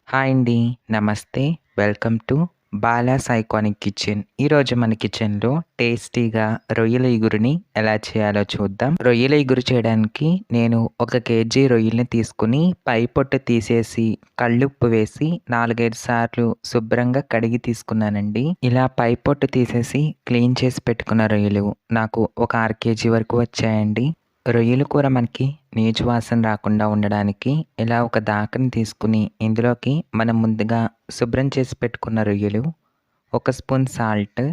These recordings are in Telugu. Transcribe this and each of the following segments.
హాయ్ అండి. నమస్తే. Welcome to Bala's iconic kitchen. ఈరోజు మన కిచెన్‌లో టేస్టీగా రొయ్యల ఇగురుని ఎలా చేయాలో చూద్దాం. రొయ్యల ఇగురు చేయడానికి నేను 1 కేజీ రొయ్యల్ని తీసుకొని పై పొట్టు తీసేసి కల్లుప్పు వేసి 4, 5 సార్లు శుభ్రంగా కడిగి తీసుకున్నానండి. ఇలా పై పొట్టు తీసేసి క్లీన్ చేసి పెట్టుకున్న రొయ్యలు నాకు ఒక 1/2 కేజీ వరకు వచ్చాయండి. రొయ్యల కూర మనకి నీచు వాసన రాకుండా ఉండడానికి ఇలా ఒక దాకని తీసుకుని ఇందులోకి మనం ముందుగా శుభ్రం చేసి పెట్టుకున్న రొయ్యలు, 1 స్పూన్ సాల్ట్,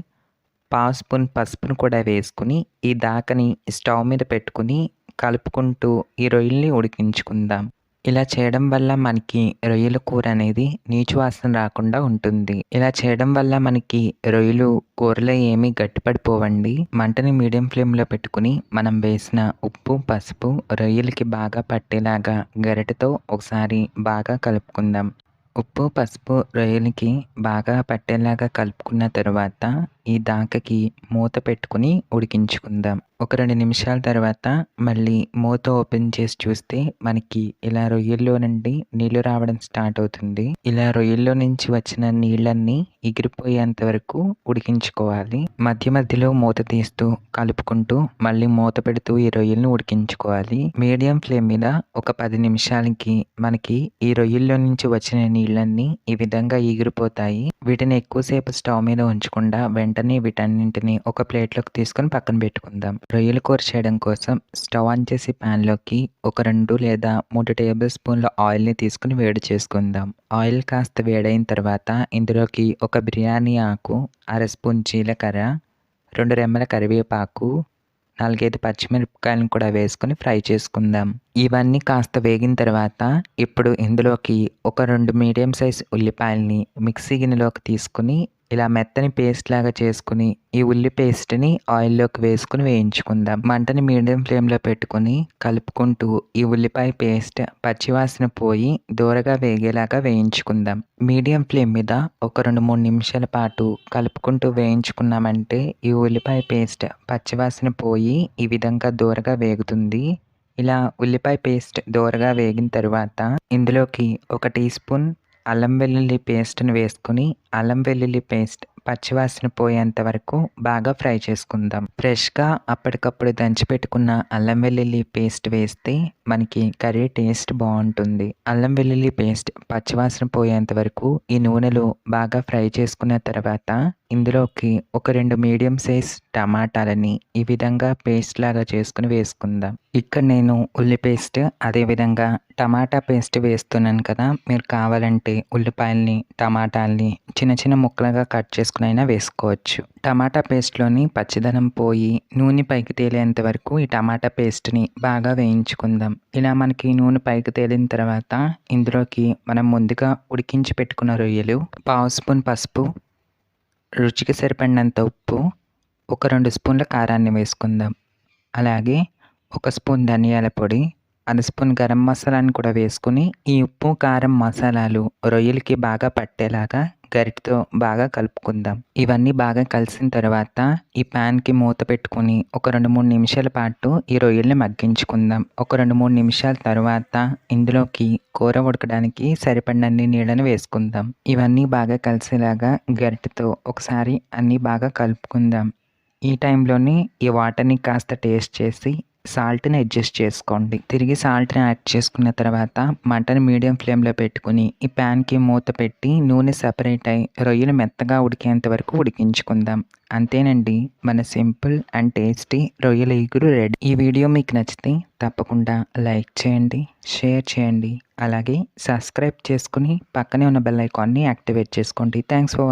పావు స్పూన్ పసుపును కూడా వేసుకుని ఈ దాకని స్టవ్ మీద పెట్టుకుని కలుపుకుంటూ ఈ రొయ్యల్ని ఉడికించుకుందాం. ఇలా చేయడం వల్ల మనకి రొయ్యల కూర అనేది నీచు వాసన రాకుండా ఉంటుంది. ఇలా చేయడం వల్ల మనకి రొయ్యలు కూరలో ఏమీ గట్టిపడిపోవండి. మంటని మీడియం ఫ్లేమ్‌లో పెట్టుకుని మనం వేసిన ఉప్పు, పసుపు రొయ్యలకి బాగా పట్టేలాగా గరిటెతో ఒకసారి బాగా కలుపుకుందాం. ఉప్పు, పసుపు రొయ్యలకి బాగా పట్టేలాగా కలుపుకున్న తరువాత ఈ దాకకి మూత పెట్టుకుని ఉడికించుకుందాం. ఒక 2 నిమిషాల తర్వాత మళ్ళీ మూత ఓపెన్ చేసి చూస్తే మనకి ఇలా రొయ్యల్లో నుండి నీళ్లు రావడం స్టార్ట్ అవుతుంది. ఇలా రొయ్యల్లో నుంచి వచ్చిన నీళ్ళన్నీ ఎగిరిపోయేంత వరకు ఉడికించుకోవాలి. మధ్య మధ్యలో మూత తీస్తూ కలుపుకుంటూ మళ్ళీ మూత పెడుతూ ఈ రొయ్యలను ఉడికించుకోవాలి. మీడియం ఫ్లేమ్ మీద ఒక 10 నిమిషాలకి మనకి ఈ రొయ్యల్లో నుంచి వచ్చిన నీళ్ళన్నీ ఈ విధంగా ఎగిరిపోతాయి. వీటిని ఎక్కువసేపు స్టవ్ మీద ఉంచకుండా వెంటనే వీటన్నింటిని ఒక ప్లేట్లోకి తీసుకొని పక్కన పెట్టుకుందాం. రొయ్యల కూర చేయడం కోసం స్టవ్ ఆన్ చేసి ప్యాన్లోకి ఒక 2 లేదా 3 టేబుల్ స్పూన్ల ఆయిల్ని తీసుకుని వేడి చేసుకుందాం. ఆయిల్ కాస్త వేడైన తర్వాత ఇందులోకి ఒక బిర్యానీ ఆకు, 1/2 స్పూన్ జీలకర్ర, 2 రెమ్మల కరివేపాకు, 4, 5 పచ్చిమిరపకాయలను కూడా వేసుకొని ఫ్రై చేసుకుందాం. ఇవన్నీ కాస్త వేగిన తర్వాత ఇప్పుడు ఇందులోకి ఒక 2 మీడియం సైజ్ ఉల్లిపాయల్ని మిక్సీ గిన్నెలోకి తీసుకుని ఇలా మెత్తని పేస్ట్ లాగా చేసుకుని ఈ ఉల్లి పేస్ట్ని ఆయిల్లోకి వేసుకుని వేయించుకుందాం. మంటని మీడియం ఫ్లేమ్లో పెట్టుకుని కలుపుకుంటూ ఈ ఉల్లిపాయ పేస్ట్ పచ్చివాసన పోయి దూరగా వేగేలాగా వేయించుకుందాం. మీడియం ఫ్లేమ్ మీద ఒక 2-3 నిమిషాల పాటు కలుపుకుంటూ వేయించుకున్నామంటే ఈ ఉల్లిపాయ పేస్ట్ పచ్చివాసన పోయి ఈ విధంగా దూరగా వేగుతుంది. ఇలా ఉల్లిపాయ పేస్ట్ దూరగా వేగిన తరువాత ఇందులోకి 1 టీ స్పూన్ అల్లం వెల్లుల్లి పేస్ట్ని వేసుకొని అల్లం వెల్లుల్లి పేస్ట్ పచ్చివాసన పోయేంత వరకు బాగా ఫ్రై చేసుకుందాం. ఫ్రెష్గా అప్పటికప్పుడు దంచి పెట్టుకున్న అల్లం వెల్లుల్లి పేస్ట్ వేస్తే మనకి కర్రీ టేస్ట్ బాగుంటుంది. అల్లం వెల్లుల్లి పేస్ట్ పచ్చివాసన పోయేంత వరకు ఈ నూనెలో బాగా ఫ్రై చేసుకున్న తర్వాత ఇందులోకి ఒక 2 మీడియం సైజ్ టమాటాలని ఈ విధంగా పేస్ట్ లాగా చేసుకుని వేసుకుందాం. ఇక్కడ నేను ఉల్లి పేస్ట్ అదేవిధంగా టమాటా పేస్ట్ వేస్తున్నాను కదా, మీరు కావాలంటే ఉల్లిపాయల్ని టమాటాల్ని చిన్న చిన్న ముక్కలుగా కట్ చేసుకుని అయినా వేసుకోవచ్చు. టమాటా పేస్ట్లోని పచ్చిదనం పోయి నూనె పైకి తేలేంత వరకు ఈ టమాటా పేస్ట్ని బాగా వేయించుకుందాం. ఇలా మనకి నూనె పైకి తేలిన తర్వాత ఇందులోకి మనం ముందుగా ఉడికించి పెట్టుకున్న రొయ్యలు, పావు స్పూన్ పసుపు, రుచికి సరిపడినంత ఉప్పు, ఒక 2 స్పూన్ల కారాన్ని వేసుకుందాం. అలాగే 1 స్పూన్ ధనియాల పొడి, 1 స్పూన్ గరం మసాలాని కూడా వేసుకుని ఈ ఉప్పు, కారం, మసాలాలు రొయ్యలకి బాగా పట్టేలాగా గరిటెతో బాగా కలుపుకుందాం. ఇవన్నీ బాగా కలిసిన తర్వాత ఈ ప్యాన్కి మూత పెట్టుకుని ఒక 2-3 నిమిషాల పాటు ఈ రొయ్యల్ని మగ్గించుకుందాం. ఒక 2-3 నిమిషాల తర్వాత ఇందులోకి కూర ఉడకడానికి సరిపడినన్ని నీళ్ళని వేసుకుందాం. ఇవన్నీ బాగా కలిసేలాగా గరిటెతో ఒకసారి అన్నీ బాగా కలుపుకుందాం. ఈ టైంలోనే ఈ వాటర్ని కాస్త టేస్ట్ చేసి సాల్ట్ని అడ్జస్ట్ చేసుకోండి. తిరిగి సాల్ట్ని యాడ్ చేసుకున్న తర్వాత మంటని మీడియం ఫ్లేమ్లో పెట్టుకుని ఈ ప్యాన్కి మూత పెట్టి నూనె సపరేట్ అయి రొయ్యలు మెత్తగా ఉడికేంత వరకు ఉడికించుకుందాం. అంతేనండి, మన సింపుల్ అండ్ టేస్టీ రొయ్యల ఇగురు రెడీ. ఈ వీడియో మీకు నచ్చితే తప్పకుండా లైక్ చేయండి, షేర్ చేయండి, అలాగే సబ్స్క్రైబ్ చేసుకుని పక్కనే ఉన్న బెల్ ఐకాన్ని యాక్టివేట్ చేసుకోండి. Thanks for